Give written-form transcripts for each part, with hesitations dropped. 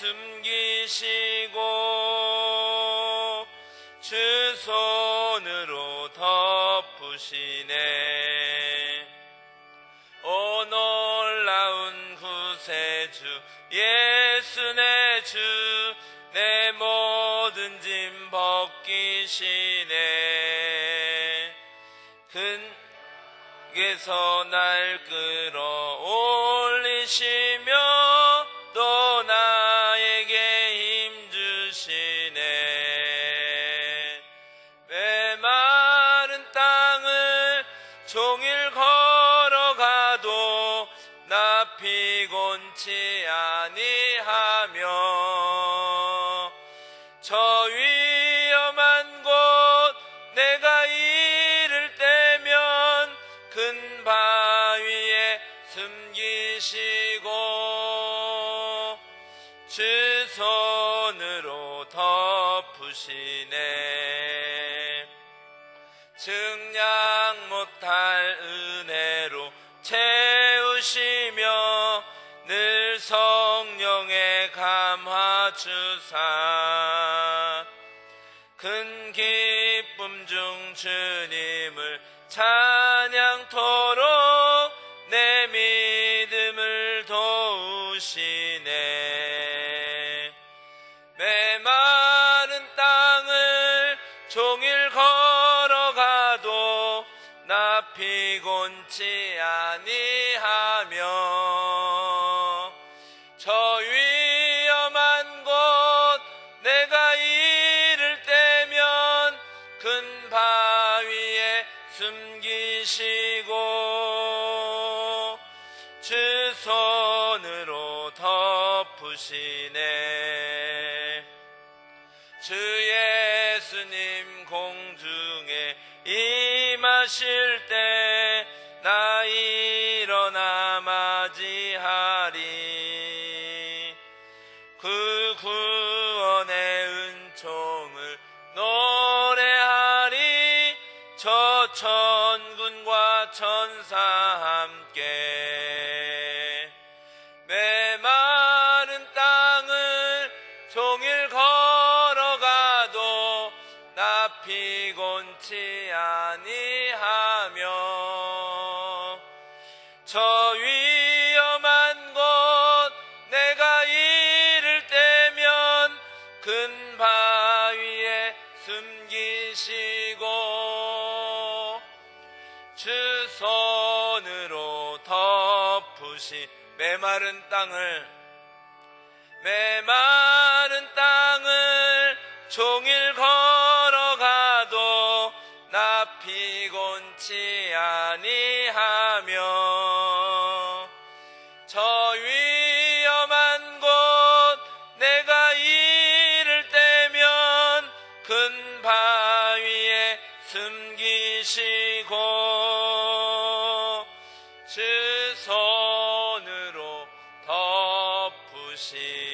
숨기시고 주 손으로 덮으시네. 오 놀라운 구세주 예수 내 주, 내 모든 짐 벗기시네. 근에서 날 끌어올리시며 또 나에게 힘 주시네. 메마른 땅을 종일 걸어가도 나 피곤치 아니하며 저 위험한 곳 내가 이를 때면 큰 바위에 숨기시고 주 손으로 덮으시네. 증량 못할 은혜로 채우시며 늘 성령에 감화주사 큰 기쁨 중 주님을 찬양토록 내 믿음을 도우시네. 메마른 땅을 종일 걸어가도 나 피곤치 아니하며 저 위험한 곳 내가 이를 때면 큰 바위에 숨기시고 주 손으로 덮으시네. 주 예수님 공중에 임하실 때 나 일어나 맞이하리. 그 구원의 은총을 노래하리. 저 천군과 천사 함께 메마른 땅을 종일 걸어가도 나 피곤치 아니하며 저 위험한 곳 내가 이를 때면 큰 바위에 숨기시고 주 손으로 덮으시. 메마른 땅을 종일 걸어가도 나 피곤치 아니하며 저 위험한 곳 내가 이를 때면 큰 바위에 숨기시고 주 손으로 덮으시네.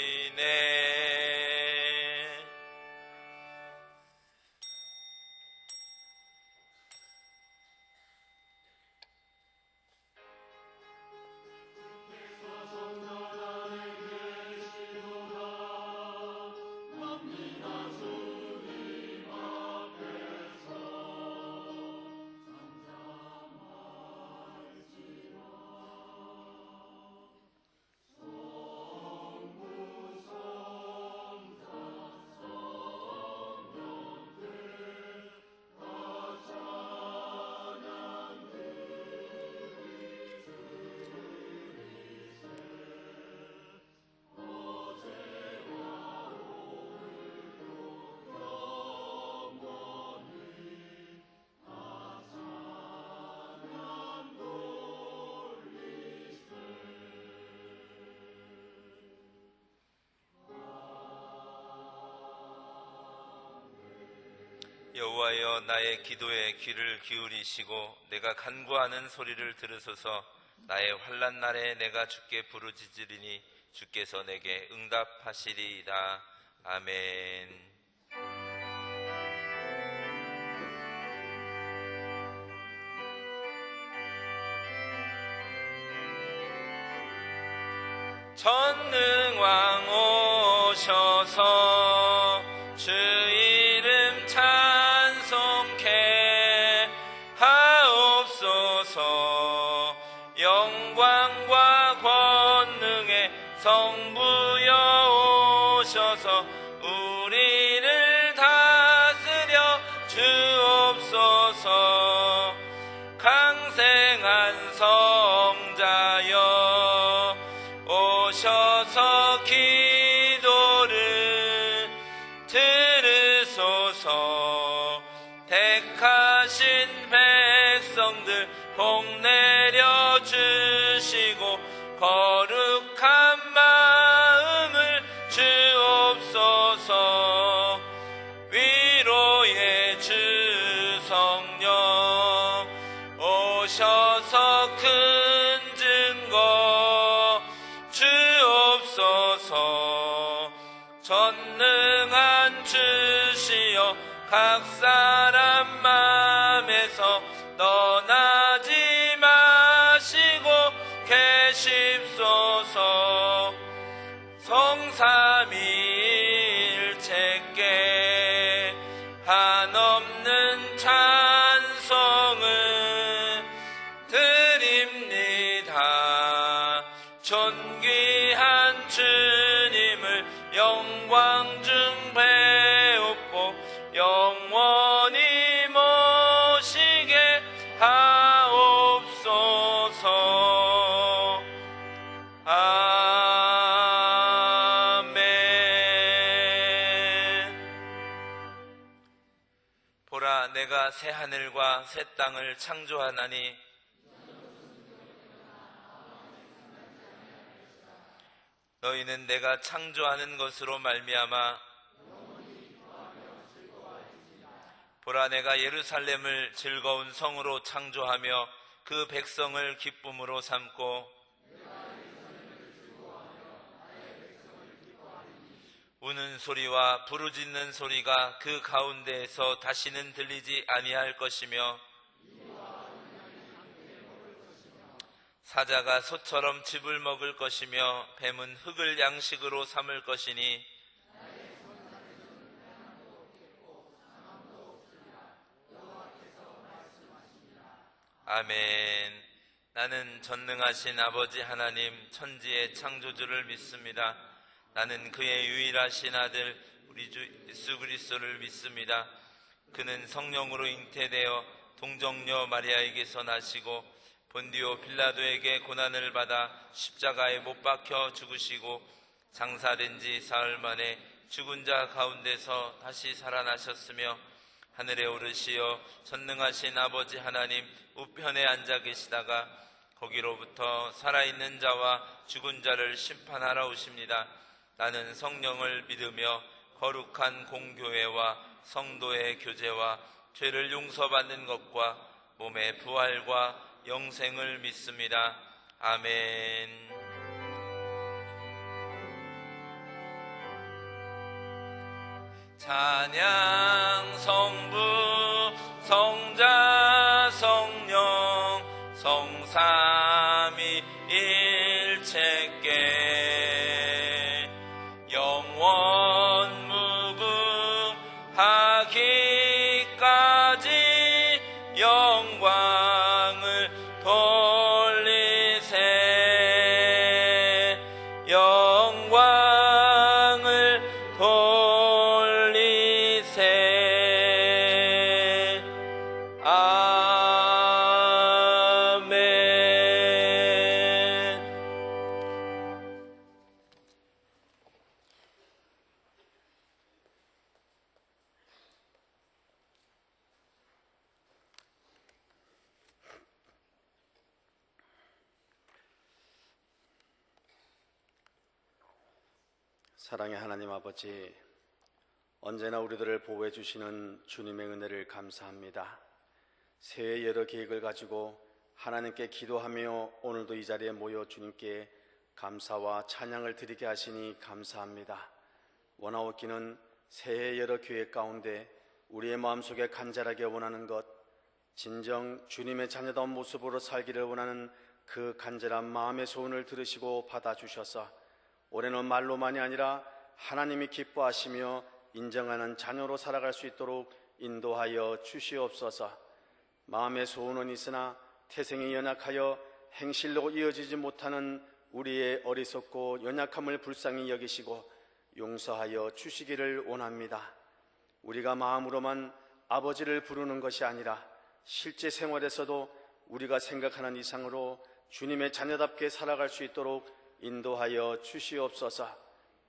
여호와여, 나의 기도에 귀를 기울이시고 내가 간구하는 소리를 들으소서. 나의 환난 날에 내가 주께 부르짖으리니 주께서 내게 응답하시리이다. 아멘. 전능왕 성부여 오셔서 우리를 다스려 주옵소서. 강생한 성자여 오셔서 기도를 들으소서. 택하신 백성들 복 내려 주시고 거룩한 마음을 주옵소서. 위로의 주 성령 오셔서 큰 증거 주옵소서. 전능한 주시여 각 사람 맘에서 떠나지 마시고 계십소서. 성삼위일체께 한없는 찬송을 드립니다. 존귀한 주님을 영광 중 배웁고 영원히 모시게 하옵소서. 아멘. 보라, 내가 새 하늘과 새 땅을 창조하나니 너희는 내가 창조하는 것으로 말미암아 보라, 내가 예루살렘을 즐거운 성으로 창조하며 그 백성을 기쁨으로 삼고 우는 소리와 부르짖는 소리가 그 가운데에서 다시는 들리지 아니할 것이며 사자가 소처럼 즙을 먹을 것이며 뱀은 흙을 양식으로 삼을 것이니 아멘. 나는 전능하신 아버지 하나님 천지의 창조주를 믿습니다. 나는 그의 유일하신 아들 우리 주 예수 그리스도를 믿습니다. 그는 성령으로 잉태되어 동정녀 마리아에게서 나시고 본디오 빌라도에게 고난을 받아 십자가에 못 박혀 죽으시고 장사된 지 사흘 만에 죽은 자 가운데서 다시 살아나셨으며 하늘에 오르시어 전능하신 아버지 하나님 우편에 앉아 계시다가 거기로부터 살아있는 자와 죽은 자를 심판하러 오십니다. 나는 성령을 믿으며 거룩한 공교회와 성도의 교제와 죄를 용서받는 것과 몸의 부활과 영생을 믿습니다. 아멘. 찬양 성부 성자 성령 성삼위일체께 영원 무궁하기까지 영광을 돌리세. 영광을 돌리세. 아멘. 사랑의 하나님 아버지, 언제나 우리들을 보호해 주시는 주님의 은혜를 감사합니다. 새해 여러 계획을 가지고 하나님께 기도하며 오늘도 이 자리에 모여 주님께 감사와 찬양을 드리게 하시니 감사합니다. 원하옵기는 새해 여러 계획 가운데 우리의 마음속에 간절하게 원하는 것, 진정 주님의 자녀다운 모습으로 살기를 원하는 그 간절한 마음의 소원을 들으시고 받아주셔서 올해는 말로만이 아니라 하나님이 기뻐하시며 인정하는 자녀로 살아갈 수 있도록 인도하여 주시옵소서. 마음의 소원은 있으나 태생이 연약하여 행실로 이어지지 못하는 우리의 어리석고 연약함을 불쌍히 여기시고 용서하여 주시기를 원합니다. 우리가 마음으로만 아버지를 부르는 것이 아니라 실제 생활에서도 우리가 생각하는 이상으로 주님의 자녀답게 살아갈 수 있도록 인도하여 주시옵소서.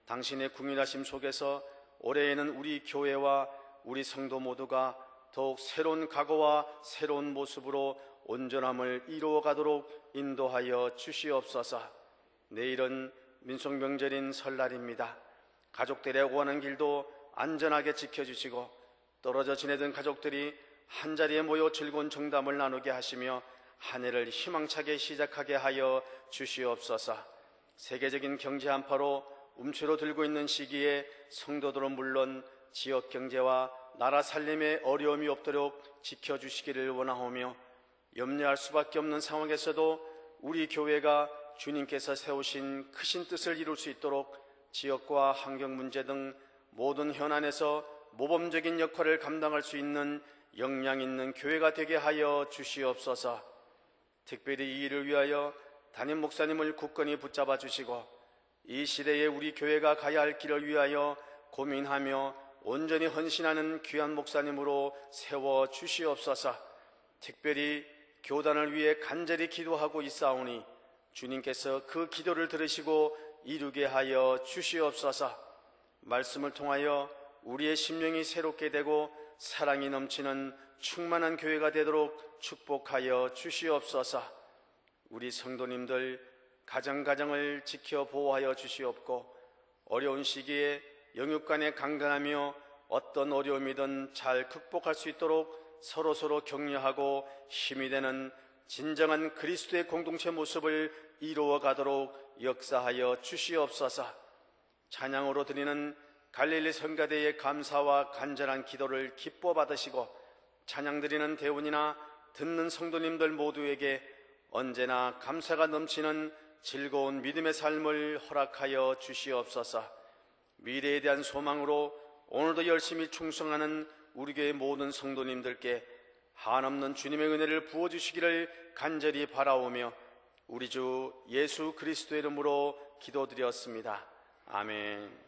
당신의 궁일하심 속에서 올해에는 우리 교회와 우리 성도 모두가 더욱 새로운 각오와 새로운 모습으로 온전함을 이루어가도록 인도하여 주시옵소서. 내일은 민속명절인 설날입니다. 가족들의 오가는 길도 안전하게 지켜주시고 떨어져 지내던 가족들이 한자리에 모여 즐거운 정담을 나누게 하시며 한 해를 희망차게 시작하게 하여 주시옵소서. 세계적인 경제 한파로 움츠러 들고 있는 시기에 성도들은 물론 지역 경제와 나라 살림에 어려움이 없도록 지켜주시기를 원하오며, 염려할 수밖에 없는 상황에서도 우리 교회가 주님께서 세우신 크신 뜻을 이룰 수 있도록 지역과 환경 문제 등 모든 현안에서 모범적인 역할을 감당할 수 있는 역량 있는 교회가 되게 하여 주시옵소서. 특별히 이 일을 위하여 담임 목사님을 굳건히 붙잡아 주시고 이 시대에 우리 교회가 가야 할 길을 위하여 고민하며 온전히 헌신하는 귀한 목사님으로 세워 주시옵소서. 특별히 교단을 위해 간절히 기도하고 있사오니 주님께서 그 기도를 들으시고 이루게 하여 주시옵소서. 말씀을 통하여 우리의 심령이 새롭게 되고 사랑이 넘치는 충만한 교회가 되도록 축복하여 주시옵소서. 우리 성도님들 가정을 지켜 보호하여 주시옵고 어려운 시기에 영육간에 강건하며 어떤 어려움이든 잘 극복할 수 있도록 서로서로 격려하고 힘이 되는 진정한 그리스도의 공동체 모습을 이루어 가도록 역사하여 주시옵소서. 찬양으로 드리는 갈릴리 성가대의 감사와 간절한 기도를 기뻐 받으시고 찬양 드리는 대원이나 듣는 성도님들 모두에게 언제나 감사가 넘치는 즐거운 믿음의 삶을 허락하여 주시옵소서. 미래에 대한 소망으로 오늘도 열심히 충성하는 우리 교회 모든 성도님들께 한없는 주님의 은혜를 부어주시기를 간절히 바라오며 우리 주 예수 그리스도의 이름으로 기도드렸습니다. 아멘.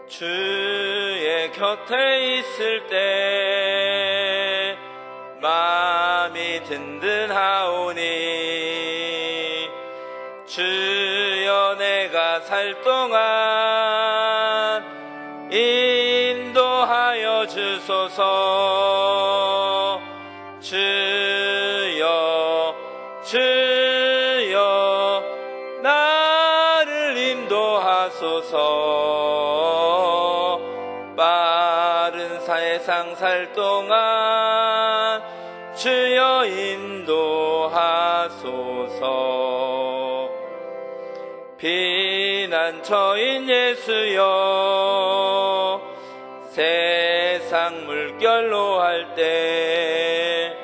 주의 곁에 있을 때 마음이 든든하오니 주여 내가 살 동안 인도하여 주소서. 주여 나를 인도하소서. 빠른 세상 살 동안 주여 인도하소서. 피난처인 예수여 세상 물결로 할 때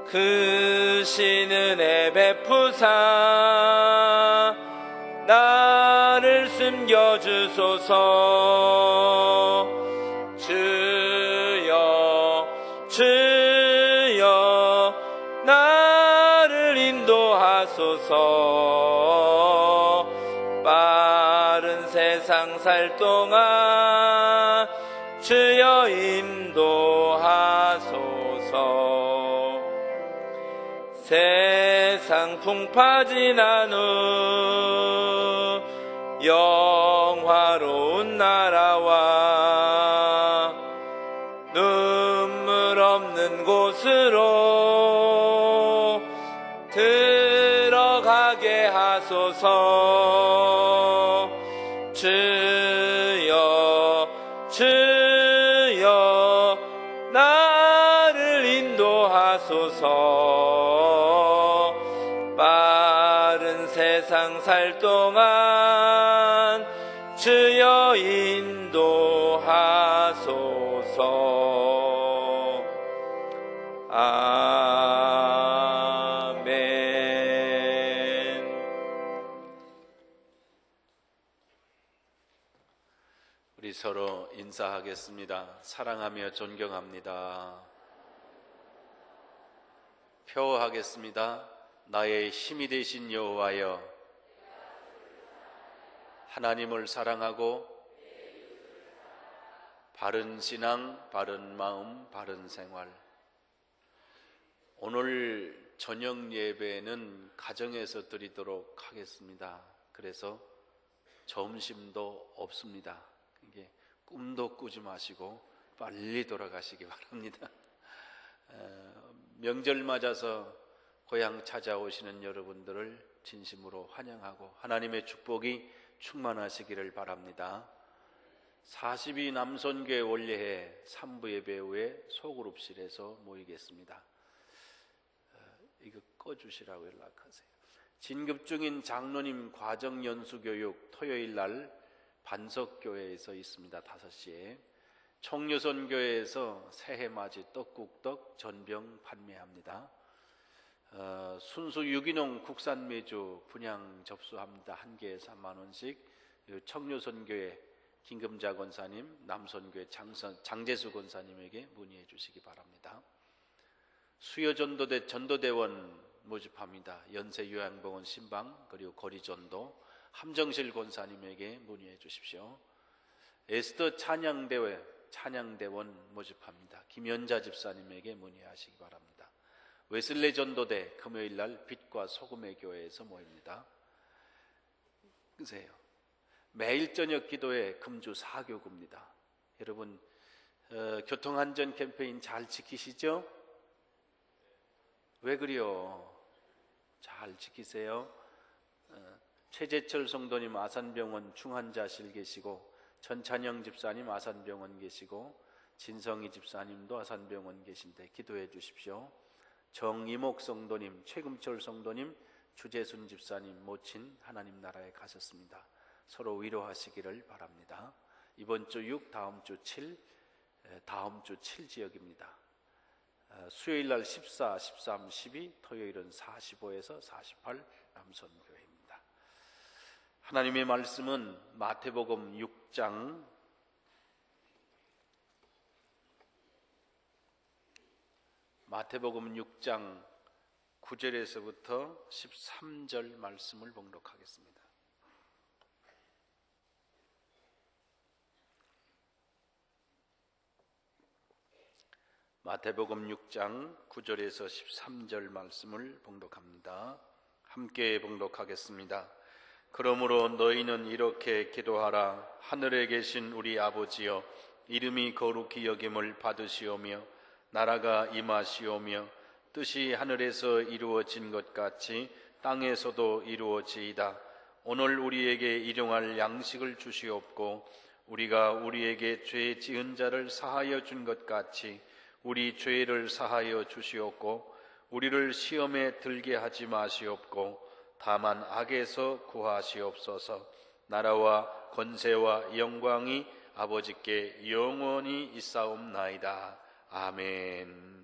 크신 은혜 베푸사 나를 숨겨주소서. 주여 나를 인도하소서. 빠른 세상 살 동안 주여 인도하소서. 세상 풍파 지난 후 영화로운 나라와 눈물 없는 곳으로 들어가게 하소서. 주여 나 하소서. 빠른 세상 살 동안 주여 인도하소서. 아멘. 우리 서로 인사하겠습니다. 사랑하며 존경합니다. 표하겠습니다. 나의 힘이 되신 여호와여, 하나님을 사랑하고 바른 신앙, 바른 마음, 바른 생활. 오늘 저녁 예배는 가정에서 드리도록 하겠습니다. 그래서 점심도 없습니다. 이게 꿈도 꾸지 마시고 빨리 돌아가시기 바랍니다. 명절 맞아서 고향 찾아오시는 여러분들을 진심으로 환영하고 하나님의 축복이 충만하시기를 바랍니다. 42 남선교회 원례회 3부 예배 후에 소그룹실에서 모이겠습니다. 이거 꺼주시라고 연락하세요. 진급 중인 장로님 과정연수교육 토요일 날 반석교회에서 있습니다. 5시에. 청류선교회에서 새해맞이 떡국떡 전병 판매합니다. 순수 유기농 국산 메주 분양 접수합니다. 한 개에 3만원씩. 청류선교회 김금자 권사님, 남선교회 장재수 권사님에게 문의해 주시기 바랍니다. 수요전도대 전도대원 모집합니다. 연세요양병원 신방 그리고 거리전도 함정실 권사님에게 문의해 주십시오. 에스더 찬양대원 모집합니다. 김연자 집사님에게 문의하시기 바랍니다. 웨슬레 전도대 금요일날 빛과 소금의 교회에서 모입니다. 끄세요. 매일 저녁 기도회 금주 4교구입니다. 여러분 교통안전 캠페인 잘 지키시죠? 왜 그래요? 잘 지키세요. 최재철 성도님 아산병원 중환자실 계시고, 전찬영 집사님 아산병원 계시고, 진성희 집사님도 아산병원 계신데 기도해 주십시오. 정이목 성도님, 최금철 성도님, 주재순 집사님 모친 하나님 나라에 가셨습니다. 서로 위로하시기를 바랍니다. 이번 주 6, 다음 주 7, 다음 주 7 지역입니다. 수요일 날 14, 13, 12, 토요일은 45에서 48 남선교회입니다. 하나님의 말씀은 마태복음 6장 9절에서부터 13절 말씀을 봉독하겠습니다. 마태복음 6장 9절에서 13절 말씀을 봉독합니다. 함께 봉독하겠습니다. 그러므로 너희는 이렇게 기도하라. 하늘에 계신 우리 아버지여, 이름이 거룩히 여김을 받으시오며 나라가 임하시오며 뜻이 하늘에서 이루어진 것 같이 땅에서도 이루어지이다. 오늘 우리에게 일용할 양식을 주시옵고 우리가 우리에게 죄 지은 자를 사하여 준 것 같이 우리 죄를 사하여 주시옵고 우리를 시험에 들게 하지 마시옵고 다만 악에서 구하시옵소서. 나라와 권세와 영광이 아버지께 영원히 있사옵나이다. 아멘.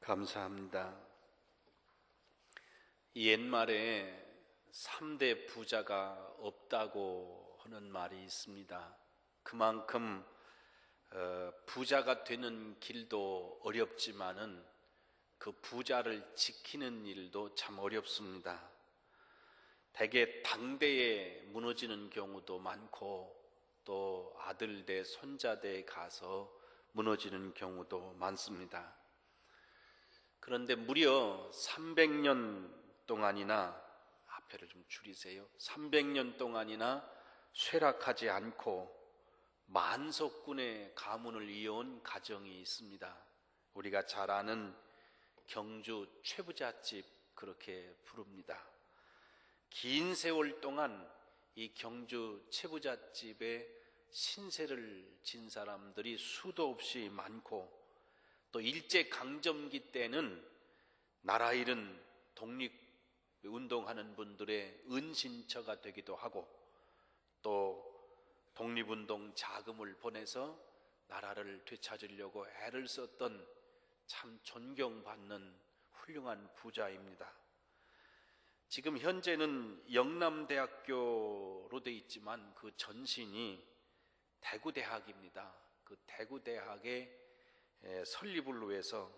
감사합니다. 옛말에 3대 부자가 없다고 하는 말이 있습니다. 그만큼 부자가 되는 길도 어렵지만은 그 부자를 지키는 일도 참 어렵습니다. 대개 당대에 무너지는 경우도 많고 또 아들 대 손자 대 가서 무너지는 경우도 많습니다. 그런데 무려 300년 동안이나, 앞에를 좀 줄이세요. 300년 동안이나 쇠락하지 않고 만석군의 가문을 이어온 가정이 있습니다. 우리가 잘 아는 경주 최부잣집, 그렇게 부릅니다. 긴 세월 동안 이 경주 최부잣집에 신세를 진 사람들이 수도 없이 많고, 또 일제강점기 때는 나라 잃은 독립운동하는 분들의 은신처가 되기도 하고, 또 독립운동 자금을 보내서 나라를 되찾으려고 애를 썼던 참 존경받는 훌륭한 부자입니다. 지금 현재는 영남대학교로 돼 있지만 그 전신이 대구대학입니다. 그 대구대학의 설립을 위해서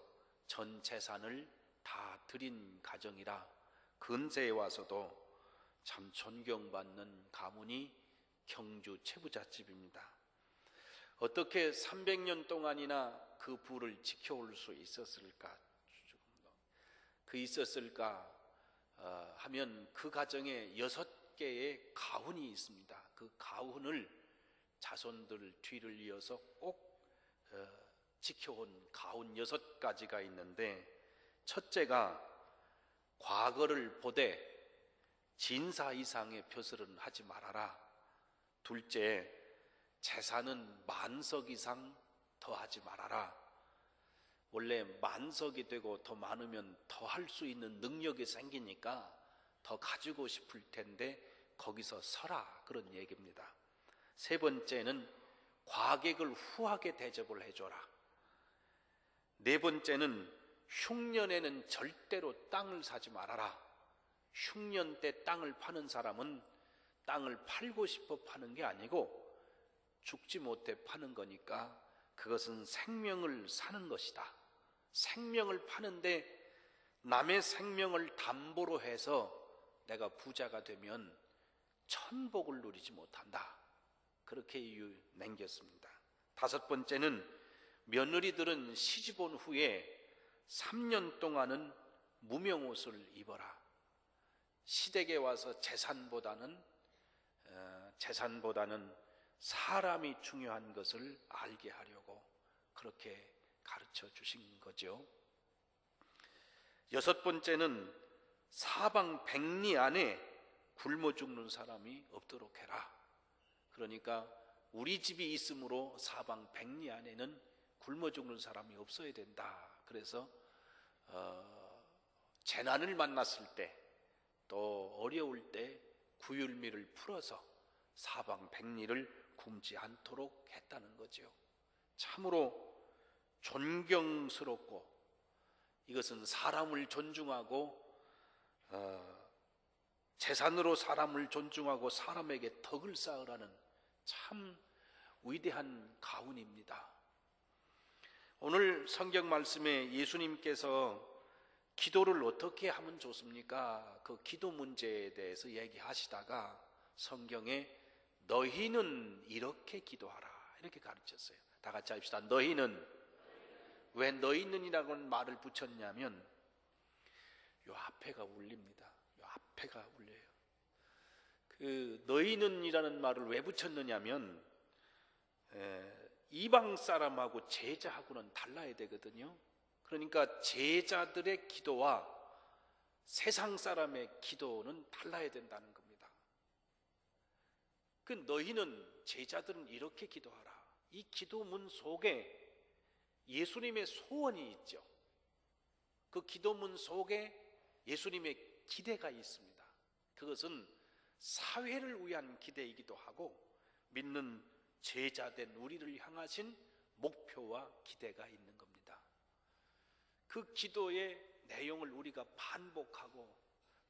전 재산을 다 드린 가정이라 근세에 와서도 참 존경받는 가문이 경주 최부잣집입니다. 어떻게 300년 동안이나 그 부를 지켜올 수 있었을까? 하면 그 가정에 6개의 가훈이 있습니다. 그 가훈을 자손들 뒤를 이어서 꼭 지켜온 가훈 6가지가 있는데, 첫째가 과거를 보되 진사 이상의 벼슬은 하지 말아라. 둘째, 재산은 만석 이상 더 하지 말아라. 원래 만석이 되고 더 많으면 더 할 수 있는 능력이 생기니까 더 가지고 싶을 텐데 거기서 서라, 그런 얘기입니다. 세 번째는 과객을 후하게 대접을 해줘라. 네 번째는 흉년에는 절대로 땅을 사지 말아라. 흉년 때 땅을 파는 사람은 땅을 팔고 싶어 파는 게 아니고 죽지 못해 파는 거니까 그것은 생명을 사는 것이다. 생명을 파는데 남의 생명을 담보로 해서 내가 부자가 되면 천복을 누리지 못한다. 그렇게 이유 남겼습니다. 다섯 번째는 며느리들은 시집 온 후에 3년 동안은 무명옷을 입어라. 시댁에 와서 재산보다는 사람이 중요한 것을 알게 하려고 그렇게 가르쳐 주신 거죠. 여섯 번째는 사방 백리 안에 굶어 죽는 사람이 없도록 해라. 그러니까 우리 집이 있으므로 사방 백리 안에는 굶어 죽는 사람이 없어야 된다. 그래서 재난을 만났을 때, 또 어려울 때 구휼미를 풀어서 사방 백리를 굶지 않도록 했다는 거죠. 참으로 존경스럽고, 이것은 사람을 존중하고 재산으로 사람을 존중하고 사람에게 덕을 쌓으라는 참 위대한 가훈입니다. 오늘 성경 말씀에 예수님께서 기도를 어떻게 하면 좋습니까? 그 기도 문제에 대해서 얘기하시다가 성경에 너희는 이렇게 기도하라, 이렇게 가르쳤어요. 다 같이 합시다. 너희는. 왜 너희는이라는 말을 붙였냐면 요 앞에가 울립니다. 요 앞에가 울려요. 그 너희는이라는 말을 왜 붙였느냐면 이방 사람하고 제자하고는 달라야 되거든요. 그러니까 제자들의 기도와 세상 사람의 기도는 달라야 된다는 겁니다. 그 너희는, 제자들은 이렇게 기도하라. 이 기도문 속에 예수님의 소원이 있죠. 그 기도문 속에 예수님의 기대가 있습니다. 그것은 사회를 위한 기대이기도 하고 믿는 제자된 우리를 향하신 목표와 기대가 있는 겁니다. 그 기도의 내용을 우리가 반복하고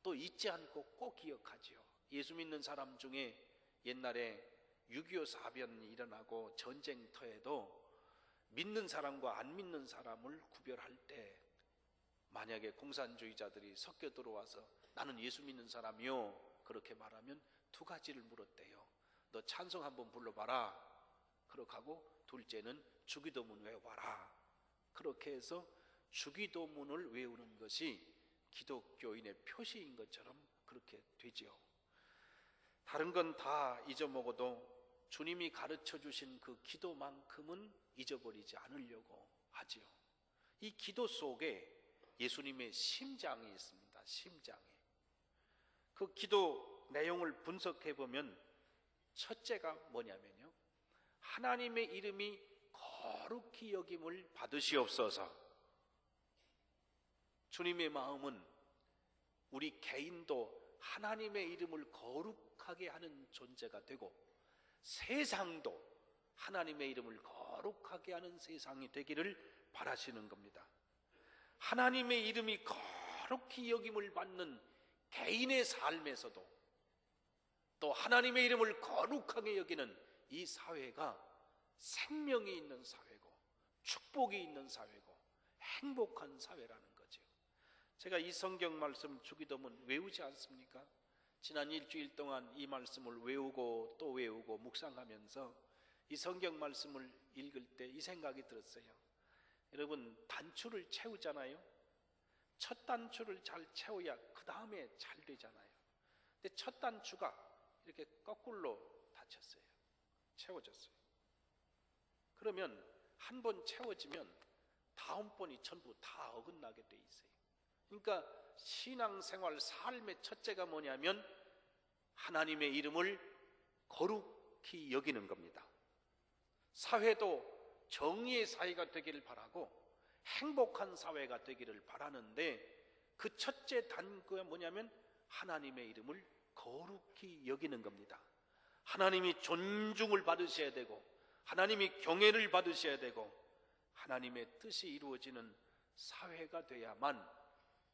또 잊지 않고 꼭 기억하지요. 예수 믿는 사람 중에 옛날에 6.25 사변이 일어나고 전쟁터에도 믿는 사람과 안 믿는 사람을 구별할 때 만약에 공산주의자들이 섞여 들어와서 나는 예수 믿는 사람이요 그렇게 말하면 두 가지를 물었대요. 너 찬송 한번 불러봐라. 그렇게 하고 둘째는 주기도문 외워봐라. 그렇게 해서 주기도문을 외우는 것이 기독교인의 표시인 것처럼 그렇게 되지요. 다른 건 다 잊어먹어도 주님이 가르쳐 주신 그 기도만큼은 잊어버리지 않으려고 하지요. 이 기도 속에 예수님의 심장이 있습니다. 심장이. 그 기도 내용을 분석해 보면 첫째가 뭐냐면요, 하나님의 이름이 거룩히 여김을 받으시옵소서. 주님의 마음은 우리 개인도 하나님의 이름을 거룩하게 하는 존재가 되고 세상도 하나님의 이름을 거룩하게 하는 세상이 되기를 바라시는 겁니다. 하나님의 이름이 거룩히 여김을 받는 개인의 삶에서도 또 하나님의 이름을 거룩하게 여기는 이 사회가 생명이 있는 사회고 축복이 있는 사회고 행복한 사회라는 거죠. 제가 이 성경 말씀 주기도문 외우지 않습니까? 지난 일주일 동안 이 말씀을 외우고 또 외우고 묵상하면서 이 성경 말씀을 읽을 때 이 생각이 들었어요. 여러분, 단추를 채우잖아요. 첫 단추를 잘 채워야 그 다음에 잘 되잖아요. 근데 첫 단추가 이렇게 거꾸로 닫혔어요. 채워졌어요. 그러면 한 번 채워지면 다음번이 전부 다 어긋나게 돼 있어요. 그러니까 신앙생활 삶의 첫째가 뭐냐면 하나님의 이름을 거룩히 여기는 겁니다. 사회도 정의의 사회가 되기를 바라고 행복한 사회가 되기를 바라는데 그 첫째 단계가 뭐냐면 하나님의 이름을 거룩히 여기는 겁니다. 하나님이 존중을 받으셔야 되고 하나님이 경외를 받으셔야 되고 하나님의 뜻이 이루어지는 사회가 돼야만,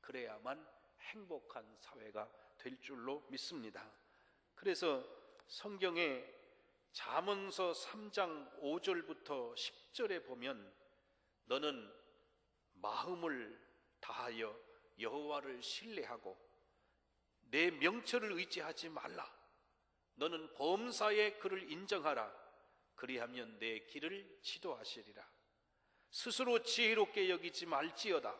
그래야만 행복한 사회가 될 줄로 믿습니다. 그래서 성경에 잠언서 3장 5절부터 10절에 보면 너는 마음을 다하여 여호와를 신뢰하고 내 명철을 의지하지 말라. 너는 범사에 그를 인정하라. 그리하면 내 길을 지도하시리라. 스스로 지혜롭게 여기지 말지어다.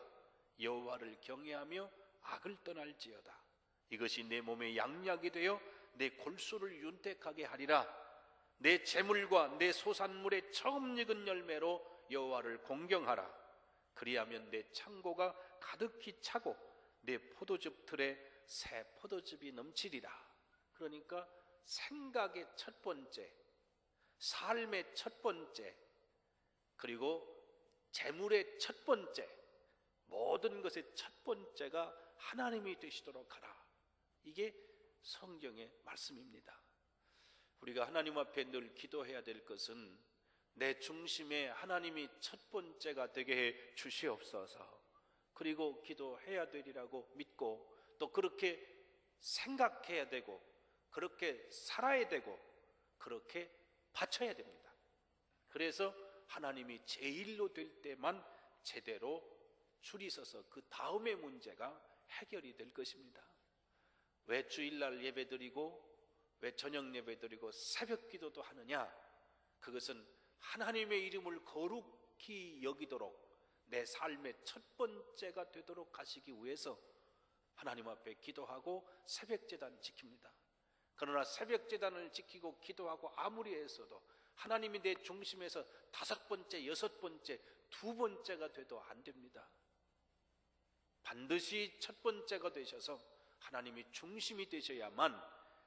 여호와를 경외하며 악을 떠날지어다. 이것이 내 몸에 양약이 되어 내 골수를 윤택하게 하리라. 내 재물과 내 소산물의 처음 익은 열매로 여호와를 공경하라. 그리하면 내 창고가 가득히 차고 내 포도즙 틀에 새 포도즙이 넘치리라. 그러니까 생각의 첫 번째, 삶의 첫 번째, 그리고 재물의 첫 번째, 모든 것의 첫 번째가 하나님이 되시도록 하라. 이게 성경의 말씀입니다. 우리가 하나님 앞에 늘 기도해야 될 것은 내 중심에 하나님이 첫 번째가 되게 해 주시옵소서. 그리고 기도해야 되리라고 믿고 또 그렇게 생각해야 되고 그렇게 살아야 되고 그렇게 바쳐야 됩니다. 그래서 하나님이 제일로 될 때만 제대로 줄이 서서 그 다음의 문제가 해결이 될 것입니다. 왜 주일날 예배드리고 왜 저녁 예배드리고 새벽 기도도 하느냐? 그것은 하나님의 이름을 거룩히 여기도록 내 삶의 첫 번째가 되도록 하시기 위해서 하나님 앞에 기도하고 새벽 제단 지킵니다. 그러나 새벽 제단을 지키고 기도하고 아무리 했어도 하나님이 내 중심에서 다섯 번째, 여섯 번째, 두 번째가 돼도 안 됩니다. 반드시 첫 번째가 되셔서 하나님이 중심이 되셔야만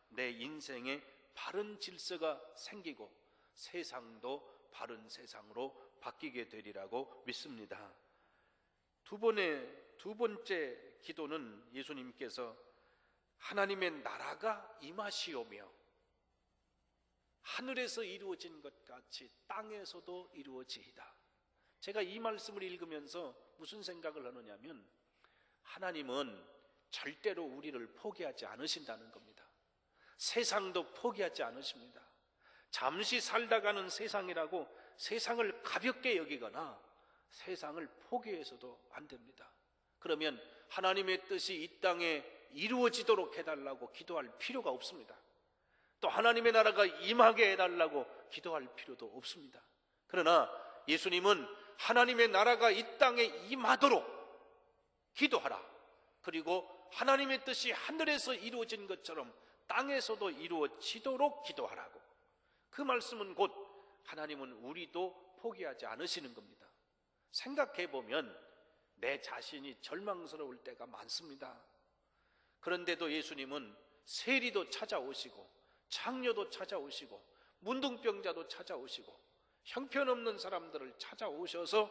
내 인생에 바른 질서가 생기고 세상도 바른 세상으로 바뀌게 되리라고 믿습니다. 두 번째 기도는 예수님께서 하나님의 나라가 임하시오며 하늘에서 이루어진 것 같이 땅에서도 이루어지이다. 제가 이 말씀을 읽으면서 무슨 생각을 하느냐면 하나님은 절대로 우리를 포기하지 않으신다는 겁니다. 세상도 포기하지 않으십니다. 잠시 살다가는 세상이라고 세상을 가볍게 여기거나 세상을 포기해서도 안 됩니다. 그러면 하나님의 뜻이 이 땅에 이루어지도록 해달라고 기도할 필요가 없습니다. 또 하나님의 나라가 임하게 해달라고 기도할 필요도 없습니다. 그러나 예수님은 하나님의 나라가 이 땅에 임하도록 기도하라. 그리고 하나님의 뜻이 하늘에서 이루어진 것처럼 땅에서도 이루어지도록 기도하라고. 그 말씀은 곧 하나님은 우리도 포기하지 않으시는 겁니다. 생각해 보면 내 자신이 절망스러울 때가 많습니다. 그런데도 예수님은 세리도 찾아오시고 장녀도 찾아오시고 문둥병자도 찾아오시고 형편없는 사람들을 찾아오셔서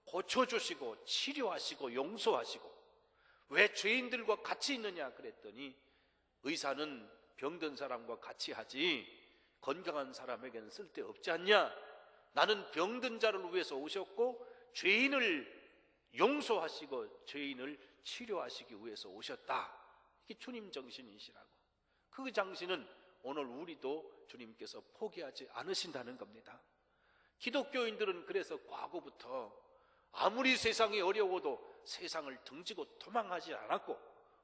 고쳐주시고 치료하시고 용서하시고. 왜 죄인들과 같이 있느냐 그랬더니 의사는 병든 사람과 같이 하지 건강한 사람에게는 쓸데없지 않냐. 나는 병든 자를 위해서 오셨고 죄인을 용서하시고 죄인을 치료하시기 위해서 오셨다. 이게 주님 정신이시라고. 그 정신은 오늘 우리도 주님께서 포기하지 않으신다는 겁니다. 기독교인들은 그래서 과거부터 아무리 세상이 어려워도 세상을 등지고 도망하지 않았고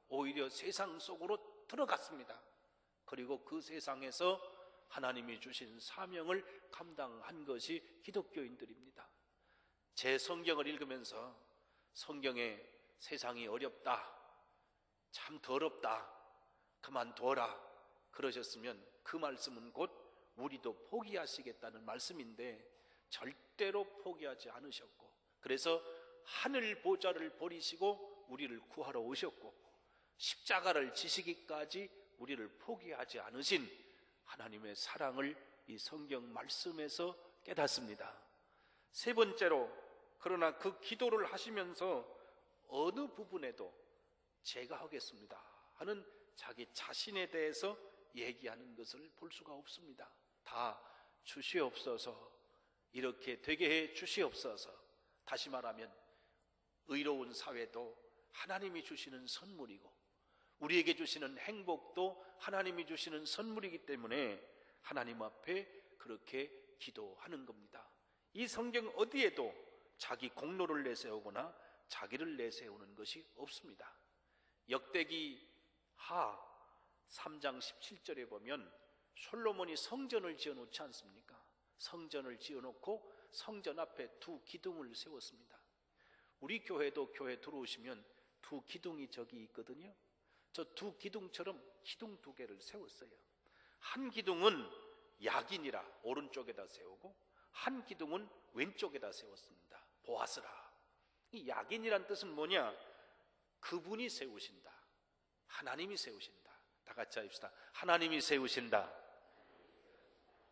오히려 세상 속으로 들어갔습니다. 그리고 그 세상에서 하나님이 주신 사명을 감당한 것이 기독교인들입니다. 제 성경을 읽으면서 성경에 세상이 어렵다, 참 더럽다, 그만둬라 그러셨으면 그 말씀은 곧 우리도 포기하시겠다는 말씀인데 절대로 포기하지 않으셨고, 그래서 하늘 보좌를 버리시고 우리를 구하러 오셨고 십자가를 지시기까지 우리를 포기하지 않으신 하나님의 사랑을 이 성경 말씀에서 깨닫습니다. 세 번째로, 그러나 그 기도를 하시면서 어느 부분에도 제가 하겠습니다 하는 자기 자신에 대해서 얘기하는 것을 볼 수가 없습니다. 다 주시옵소서, 이렇게 되게 해 주시옵소서. 다시 말하면 의로운 사회도 하나님이 주시는 선물이고 우리에게 주시는 행복도 하나님이 주시는 선물이기 때문에 하나님 앞에 그렇게 기도하는 겁니다. 이 성경 어디에도 자기 공로를 내세우거나 자기를 내세우는 것이 없습니다. 역대기 하 3장 17절에 보면 솔로몬이 성전을 지어놓지 않습니까? 성전을 지어놓고 성전 앞에 두 기둥을 세웠습니다. 우리 교회도 교회 들어오시면 두 기둥이 저기 있거든요. 저 두 기둥처럼 기둥 두 개를 세웠어요. 한 기둥은 야긴이라 오른쪽에다 세우고 한 기둥은 왼쪽에다 세웠습니다. 보아스라. 이 야긴이란 뜻은 뭐냐? 그분이 세우신다, 하나님이 세우신다. 다 같이 합시다. 하나님이 세우신다.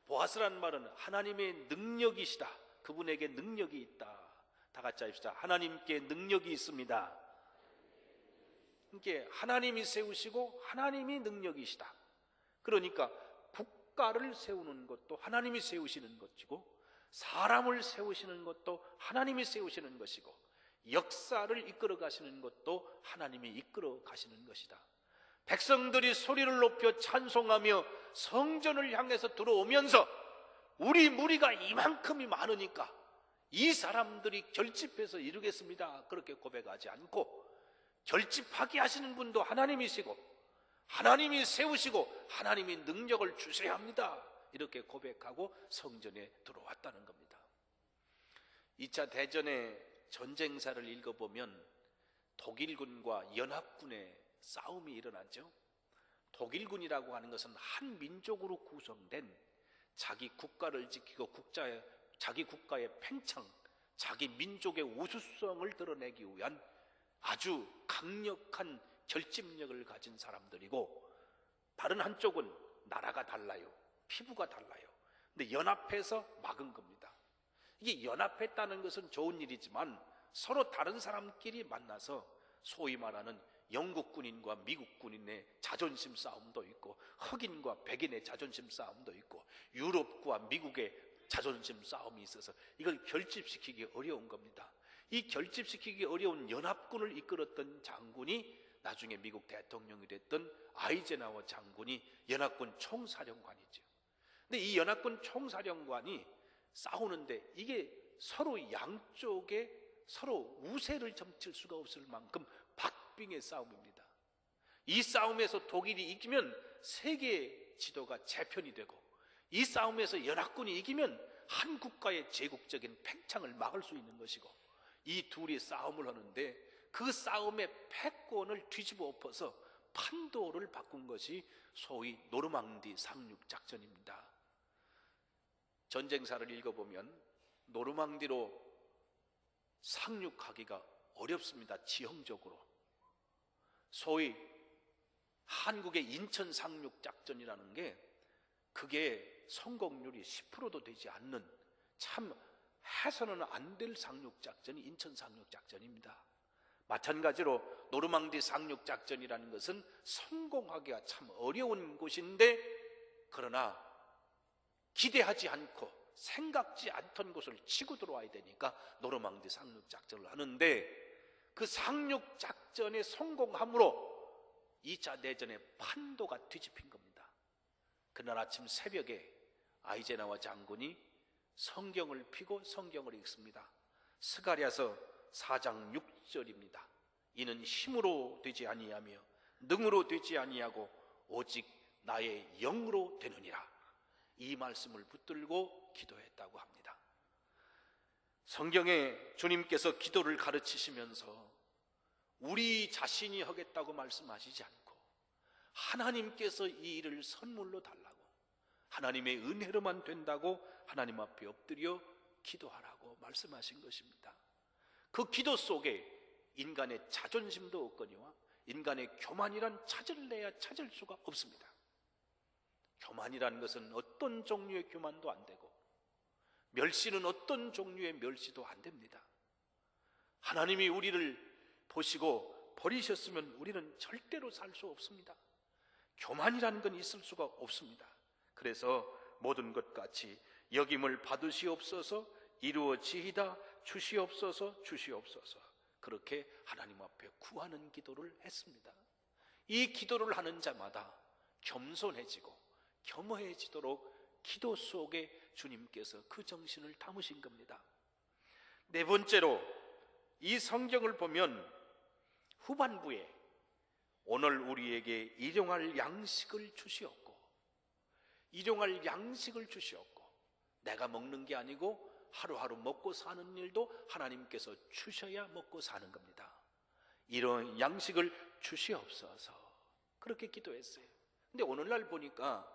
보아스라는 말은 하나님의 능력이시다, 그분에게 능력이 있다. 다 같이 합시다. 하나님께 능력이 있습니다. 이게 하나님이 세우시고 하나님이 능력이시다. 그러니까 국가를 세우는 것도 하나님이 세우시는 것이고 사람을 세우시는 것도 하나님이 세우시는 것이고 역사를 이끌어 가시는 것도 하나님이 이끌어 가시는 것이다. 백성들이 소리를 높여 찬송하며 성전을 향해서 들어오면서 우리 무리가 이만큼이 많으니까 이 사람들이 결집해서 이루겠습니다, 그렇게 고백하지 않고 결집하게 하시는 분도 하나님이시고 하나님이 세우시고 하나님이 능력을 주셔야 합니다, 이렇게 고백하고 성전에 들어왔다는 겁니다. 2차 대전의 전쟁사를 읽어보면 독일군과 연합군의 싸움이 일어나죠. 독일군이라고 하는 것은 한 민족으로 구성된 자기 국가를 지키고 자기 국가의 팽창, 자기 민족의 우수성을 드러내기 위한 아주 강력한 결집력을 가진 사람들이고, 다른 한쪽은 나라가 달라요, 피부가 달라요. 근데 연합해서 막은 겁니다. 이게 연합했다는 것은 좋은 일이지만 서로 다른 사람끼리 만나서 소위 말하는 영국 군인과 미국 군인의 자존심 싸움도 있고 흑인과 백인의 자존심 싸움도 있고 유럽과 미국의 자존심 싸움이 있어서 이걸 결집시키기 어려운 겁니다. 이 결집시키기 어려운 연합군을 이끌었던 장군이 나중에 미국 대통령이 됐던 아이젠하워 장군이 연합군 총사령관이죠. 근데 이 연합군 총사령관이 싸우는데 이게 서로 양쪽에 서로 우세를 점칠 수가 없을 만큼 박빙의 싸움입니다. 이 싸움에서 독일이 이기면 세계 지도가 재편이 되고, 이 싸움에서 연합군이 이기면 한 국가의 제국적인 팽창을 막을 수 있는 것이고, 이 둘이 싸움을 하는데 그 싸움의 패권을 뒤집어 엎어서 판도를 바꾼 것이 소위 노르망디 상륙작전입니다. 전쟁사를 읽어보면 노르망디로 상륙하기가 어렵습니다. 지형적으로. 소위 한국의 인천 상륙작전이라는 게 그게 성공률이 10%도 되지 않는, 참 해서는 안 될 상륙작전이 인천 상륙작전입니다. 마찬가지로 노르망디 상륙작전이라는 것은 성공하기가 참 어려운 곳인데, 그러나 기대하지 않고 생각지 않던 곳을 치고 들어와야 되니까 노르망디 상륙작전을 하는데, 그 상륙작전에 성공함으로 2차 대전의 판도가 뒤집힌 겁니다. 그날 아침 새벽에 아이젠하워 장군이 성경을 펴고 성경을 읽습니다. 스가랴서 4장 6절입니다. 이는 힘으로 되지 아니하며 능으로 되지 아니하고 오직 나의 영으로 되느니라. 이 말씀을 붙들고 기도했다고 합니다. 성경에 주님께서 기도를 가르치시면서 우리 자신이 하겠다고 말씀하시지 않고 하나님께서 이 일을 선물로 달라고, 하나님의 은혜로만 된다고 하나님 앞에 엎드려 기도하라고 말씀하신 것입니다. 그 기도 속에 인간의 자존심도 없거니와 인간의 교만이란 찾을래야 찾을 수가 없습니다. 교만이라는 것은 어떤 종류의 교만도 안 되고, 멸시는 어떤 종류의 멸시도 안 됩니다. 하나님이 우리를 보시고 버리셨으면 우리는 절대로 살 수 없습니다. 교만이라는 건 있을 수가 없습니다. 그래서 모든 것 같이 여김을 받으시옵소서, 이루어지이다 주시옵소서, 주시옵소서, 그렇게 하나님 앞에 구하는 기도를 했습니다. 이 기도를 하는 자마다 겸손해지고 겸허해지도록 기도 속에 주님께서 그 정신을 담으신 겁니다. 네 번째로, 이 성경을 보면 후반부에 오늘 우리에게 일용할 양식을 주시옵고, 일용할 양식을 주시옵고, 내가 먹는 게 아니고 하루하루 먹고 사는 일도 하나님께서 주셔야 먹고 사는 겁니다. 이런 양식을 주시옵소서, 그렇게 기도했어요. 근데 오늘날 보니까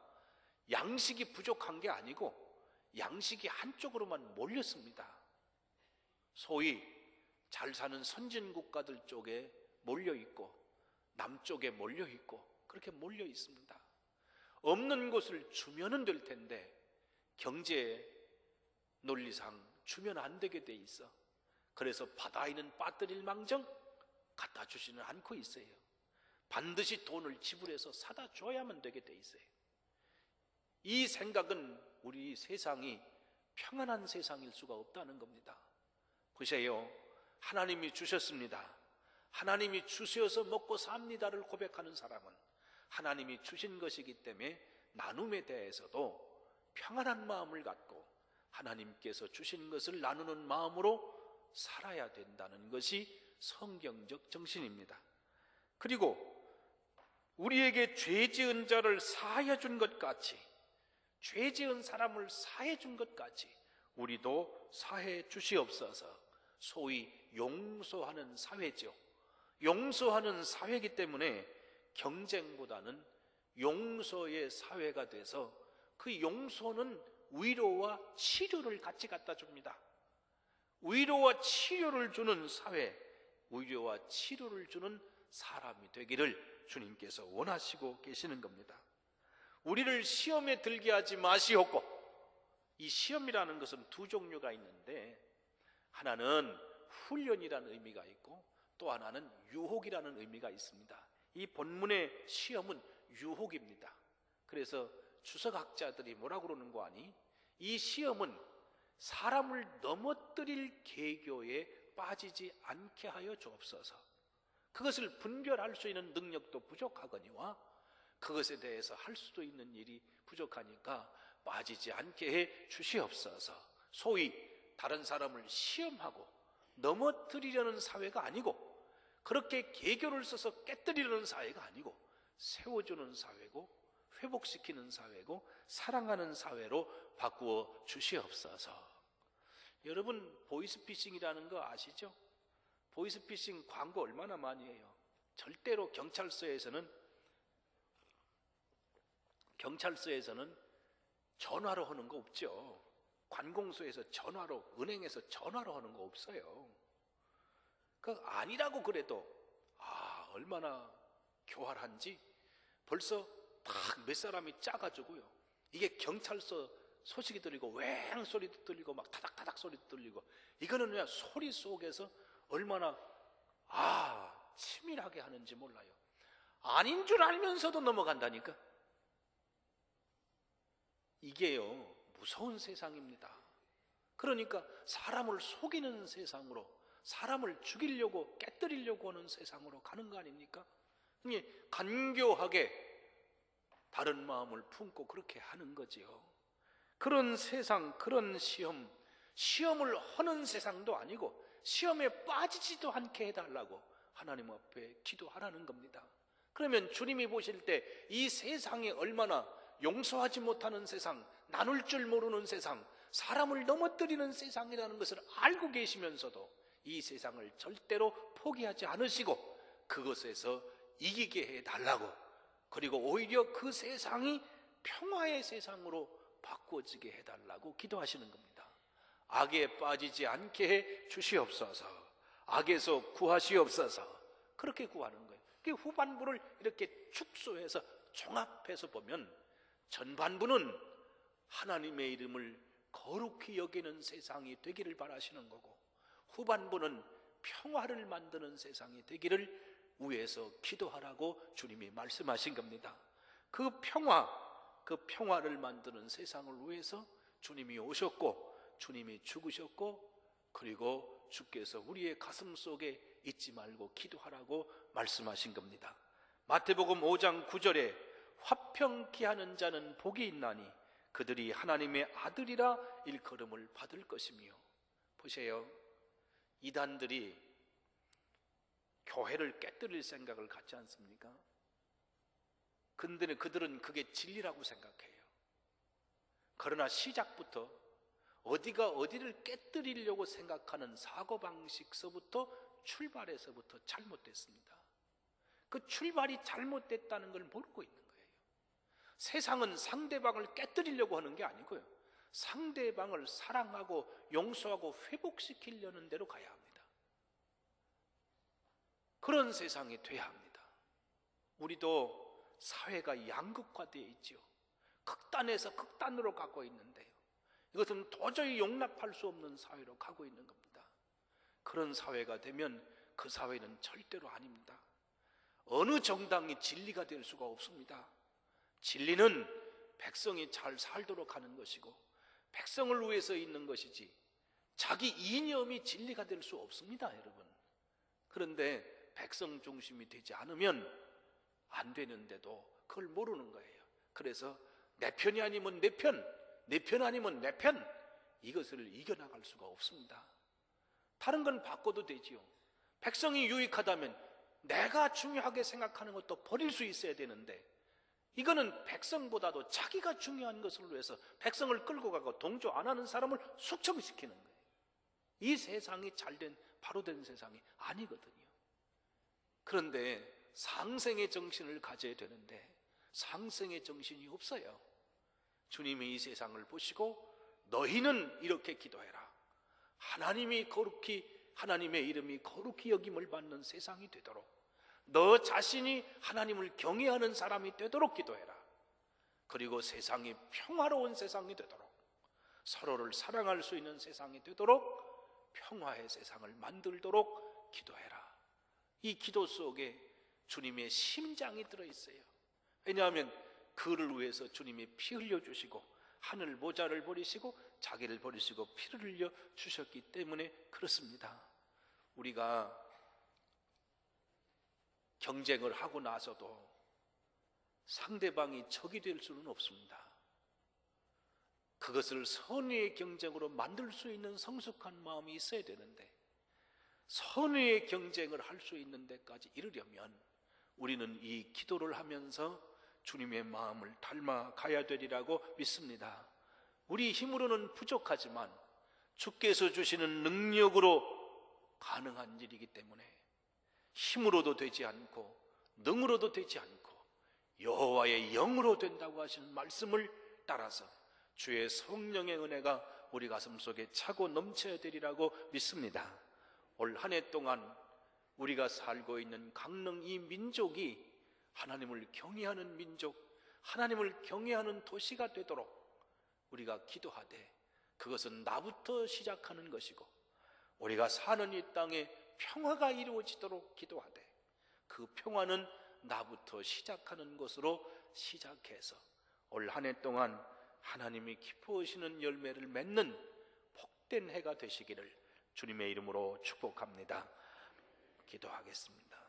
양식이 부족한 게 아니고 양식이 한쪽으로만 몰렸습니다. 소위 잘 사는 선진 국가들 쪽에 몰려 있고 남쪽에 몰려 있고 그렇게 몰려 있습니다. 없는 곳을 주면은 될 텐데 경제 논리상 주면 안 되게 돼 있어. 그래서 바다에 있는 빠뜨릴 망정 갖다 주지는 않고 있어요. 반드시 돈을 지불해서 사다 줘야만 되게 돼 있어요. 이 생각은 우리 세상이 평안한 세상일 수가 없다는 겁니다. 보세요. 하나님이 주셨습니다. 하나님이 주셔서 먹고 삽니다를 고백하는 사람은 하나님이 주신 것이기 때문에 나눔에 대해서도 평안한 마음을 갖고 하나님께서 주신 것을 나누는 마음으로 살아야 된다는 것이 성경적 정신입니다. 그리고 우리에게 죄 지은 자를 사하여 준 것 같이, 죄 지은 사람을 사해 준 것 같이 우리도 사해 주시옵소서. 소위 용서하는 사회죠. 용서하는 사회이기 때문에 경쟁보다는 용서의 사회가 돼서 그 용서는 위로와 치료를 같이 갖다 줍니다. 위로와 치료를 주는 사회, 위로와 치료를 주는 사람이 되기를 주님께서 원하시고 계시는 겁니다. 우리를 시험에 들게 하지 마시옵고, 이 시험이라는 것은 두 종류가 있는데 하나는 훈련이라는 의미가 있고 또 하나는 유혹이라는 의미가 있습니다. 이 본문의 시험은 유혹입니다. 그래서 주석학자들이 뭐라고 그러는 거 아니? 이 시험은 사람을 넘어뜨릴 계교에 빠지지 않게 하여 주옵소서. 그것을 분별할 수 있는 능력도 부족하거니와 그것에 대해서 할 수도 있는 일이 부족하니까 빠지지 않게 해 주시옵소서. 소위 다른 사람을 시험하고 넘어뜨리려는 사회가 아니고, 그렇게 계교를 써서 깨뜨리려는 사회가 아니고, 세워주는 사회고 회복시키는 사회고 사랑하는 사회로 바꾸어 주시옵소서. 여러분, 보이스피싱이라는 거 아시죠? 보이스피싱 광고 얼마나 많이 해요. 절대로 경찰서에서는 전화로 하는 거 없죠. 관공서에서 전화로, 은행에서 전화로 하는 거 없어요. 그 아니라고 그래도 얼마나 교활한지 벌써 딱 몇 사람이 짜가지고요. 이게 경찰서 소식이 들리고 웽 소리도 들리고 막 타닥타닥 소리도 들리고, 이거는 그냥 소리 속에서 얼마나 치밀하게 하는지 몰라요. 아닌 줄 알면서도 넘어간다니까. 이게요, 무서운 세상입니다. 그러니까 사람을 속이는 세상으로, 사람을 죽이려고 깨뜨리려고 하는 세상으로 가는 거 아닙니까? 간교하게 다른 마음을 품고 그렇게 하는 거지요. 그런 세상, 그런 시험을 하는 세상도 아니고 시험에 빠지지도 않게 해달라고 하나님 앞에 기도하라는 겁니다. 그러면 주님이 보실 때 이 세상이 얼마나 용서하지 못하는 세상, 나눌 줄 모르는 세상, 사람을 넘어뜨리는 세상이라는 것을 알고 계시면서도 이 세상을 절대로 포기하지 않으시고 그것에서 이기게 해달라고, 그리고 오히려 그 세상이 평화의 세상으로 바꾸어지게 해달라고 기도하시는 겁니다. 악에 빠지지 않게 해 주시옵소서. 악에서 구하시옵소서. 그렇게 구하는 거예요. 그 후반부를 이렇게 축소해서 종합해서 보면 전반부는 하나님의 이름을 거룩히 여기는 세상이 되기를 바라시는 거고, 후반부는 평화를 만드는 세상이 되기를 위해서 기도하라고 주님이 말씀하신 겁니다. 그 평화를 만드는 세상을 위해서 주님이 오셨고 주님이 죽으셨고, 그리고 주께서 우리의 가슴 속에 잊지 말고 기도하라고 말씀하신 겁니다. 마태복음 5장 9절에 화평케 하는 자는 복이 있나니 그들이 하나님의 아들이라 일컬음을 받을 것이며. 보세요, 이단들이 교회를 깨뜨릴 생각을 갖지 않습니까? 근데 그들은 그게 진리라고 생각해요. 그러나 시작부터 어디가 어디를 깨뜨리려고 생각하는 사고방식서부터 출발해서부터 잘못됐습니다. 그 출발이 잘못됐다는 걸 모르고 있는 거예요. 세상은 상대방을 깨뜨리려고 하는 게 아니고요, 상대방을 사랑하고 용서하고 회복시키려는 대로 가야 합니다. 그런 세상이 돼야 합니다. 우리도 사회가 양극화되어 있지요. 극단에서 극단으로 가고 있는데요, 이것은 도저히 용납할 수 없는 사회로 가고 있는 겁니다. 그런 사회가 되면 그 사회는 절대로 아닙니다. 어느 정당이 진리가 될 수가 없습니다. 진리는 백성이 잘 살도록 하는 것이고 백성을 위해서 있는 것이지 자기 이념이 진리가 될 수 없습니다, 여러분. 그런데 백성 중심이 되지 않으면 안 되는데도 그걸 모르는 거예요. 그래서 내 편이 아니면 내 편, 내 편 아니면 내 편, 이것을 이겨나갈 수가 없습니다. 다른 건 바꿔도 되지요. 백성이 유익하다면 내가 중요하게 생각하는 것도 버릴 수 있어야 되는데, 이거는 백성보다도 자기가 중요한 것을 위해서 백성을 끌고 가고 동조 안 하는 사람을 숙청시키는 거예요. 이 세상이 잘된 바로 된 세상이 아니거든요. 그런데 상생의 정신을 가져야 되는데 상생의 정신이 없어요. 주님이 이 세상을 보시고 너희는 이렇게 기도해라. 하나님의 이름이 거룩히 여김을 받는 세상이 되도록, 너 자신이 하나님을 경외하는 사람이 되도록 기도해라. 그리고 세상이 평화로운 세상이 되도록, 서로를 사랑할 수 있는 세상이 되도록 평화의 세상을 만들도록 기도해라. 이 기도 속에 주님의 심장이 들어있어요. 왜냐하면 그를 위해서 주님이 피 흘려주시고 하늘 보좌를 버리시고 자기를 버리시고 피를 흘려 주셨기 때문에 그렇습니다. 우리가 경쟁을 하고 나서도 상대방이 적이 될 수는 없습니다. 그것을 선의의 경쟁으로 만들 수 있는 성숙한 마음이 있어야 되는데, 선의의 경쟁을 할 수 있는 데까지 이르려면 우리는 이 기도를 하면서 주님의 마음을 닮아가야 되리라고 믿습니다. 우리 힘으로는 부족하지만 주께서 주시는 능력으로 가능한 일이기 때문에 힘으로도 되지 않고 능으로도 되지 않고 여호와의 영으로 된다고 하시는 말씀을 따라서 주의 성령의 은혜가 우리 가슴 속에 차고 넘쳐야 되리라고 믿습니다. 올 한 해 동안 우리가 살고 있는 강릉 이 민족이 하나님을 경외하는 민족, 하나님을 경외하는 도시가 되도록 우리가 기도하되, 그것은 나부터 시작하는 것이고 우리가 사는 이 땅에 평화가 이루어지도록 기도하되, 그 평화는 나부터 시작하는 것으로 시작해서 올 한 해 동안 하나님이 기뻐하시는 열매를 맺는 복된 해가 되시기를 주님의 이름으로 축복합니다. 기도하겠습니다.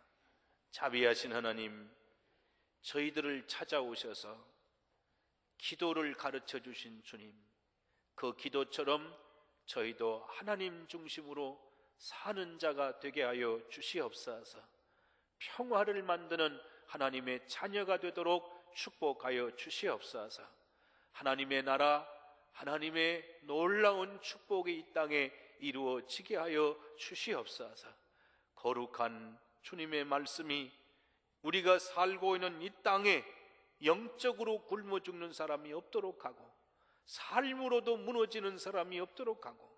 자비하신 하나님, 저희들을 찾아오셔서 기도를 가르쳐 주신 주님, 그 기도처럼 저희도 하나님 중심으로 사는 자가 되게 하여 주시옵소서. 평화를 만드는 하나님의 자녀가 되도록 축복하여 주시옵소서. 하나님의 나라, 하나님의 놀라운 축복이 이 땅에 이루어지게 하여 주시옵소서. 거룩한 주님의 말씀이 우리가 살고 있는 이 땅에 영적으로 굶어 죽는 사람이 없도록 하고, 삶으로도 무너지는 사람이 없도록 하고,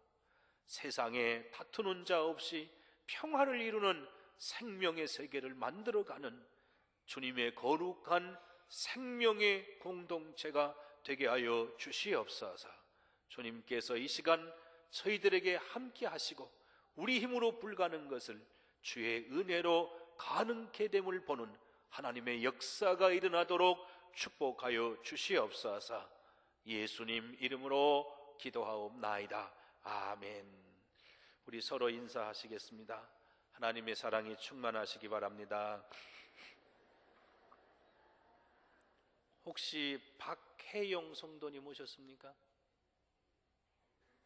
세상에 다투는 자 없이 평화를 이루는 생명의 세계를 만들어가는 주님의 거룩한 생명의 공동체가 되게 하여 주시옵소서. 주님께서 이 시간 저희들에게 함께 하시고 우리 힘으로 불가능한 것을 주의 은혜로 가능케 됨을 보는 하나님의 역사가 일어나도록 축복하여 주시옵소서. 예수님 이름으로 기도하옵나이다. 아멘. 우리 서로 인사하시겠습니다. 하나님의 사랑이 충만하시기 바랍니다. 혹시 박혜용 성도님 오셨습니까?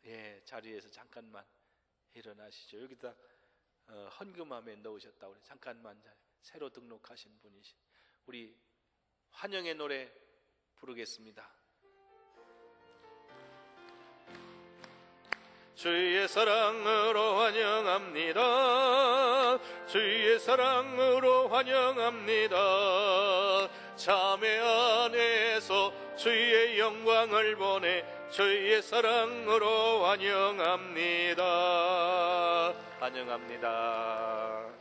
예, 자리에서 잠깐만 일어나시죠. 여기다 헌금함에 넣으셨다고 그래. 잠깐만, 새로 등록하신 분이시. 우리 환영의 노래 부르겠습니다. 주의 사랑으로 환영합니다. 주의 사랑으로 환영합니다. 자매 안에서 주의 영광을 보내 주의 사랑으로 환영합니다. 환영합니다.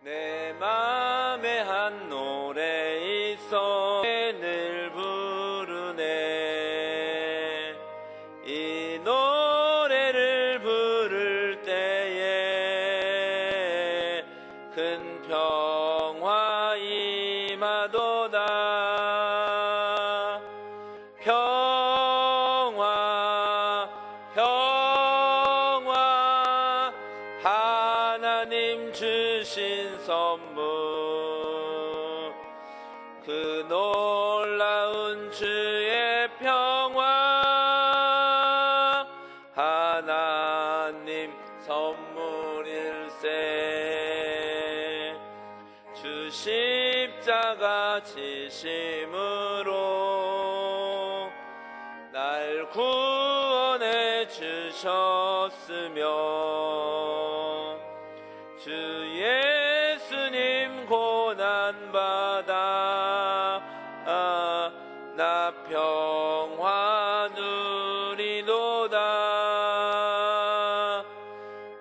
내 맘에 한 노래 있어 늘 부르네. 이 노래를 부를 때에 큰 평화 임하도다. 평화 평화 하나님 주신 선물, 그 놀라운 주의 평화 하나님 선물일세. 주 십자가 지심으로 날 구원해 주셨으며 주 예수님 고난받아 나 평화 누리도다.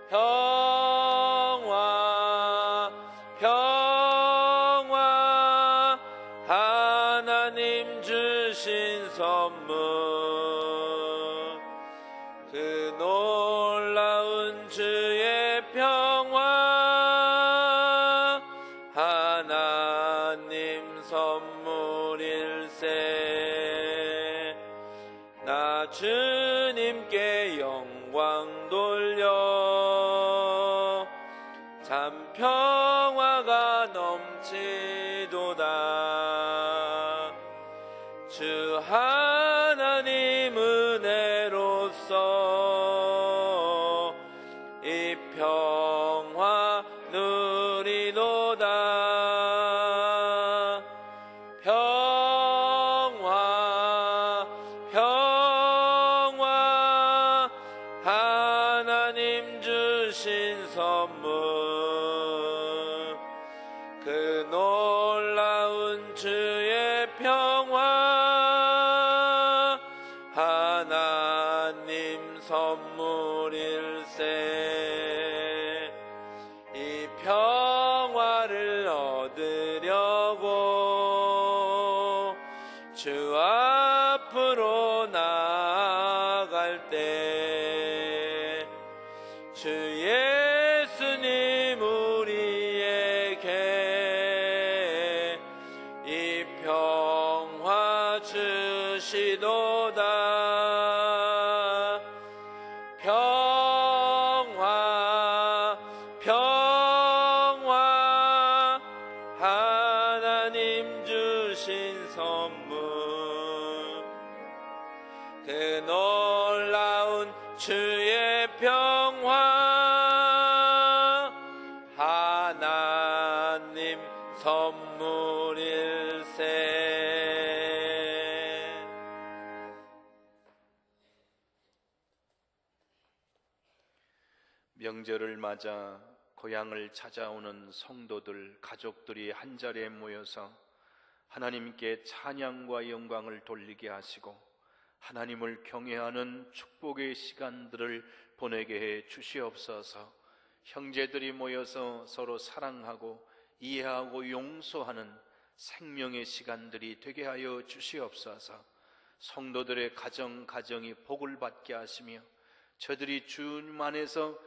평화 평화 하나님 주신 선물, 그 주님께 영광 돌려 참 평화가 넘치도다. 주 하나님 은혜로써 이 평화 누리도다. 평화 평화 하나님 주신 선물 그 놀라운 주의 평화 하나님 선물일세. 이 평화를 얻으려고 주 앞으로 나아갈 때 주 예수님 우리에게 이 평화 주시도다. 평화 평화 하나님 주신 선물 그 놀라운 주의 평화 하나님 선물일세. 명절을 맞아 고향을 찾아오는 성도들, 가족들이 한자리에 모여서 하나님께 찬양과 영광을 돌리게 하시고 하나님을 경외하는 축복의 시간들을 보내게 해 주시옵소서. 형제들이 모여서 서로 사랑하고 이해하고 용서하는 생명의 시간들이 되게 하여 주시옵소서. 성도들의 가정이 복을 받게 하시며 저들이 주님 안에서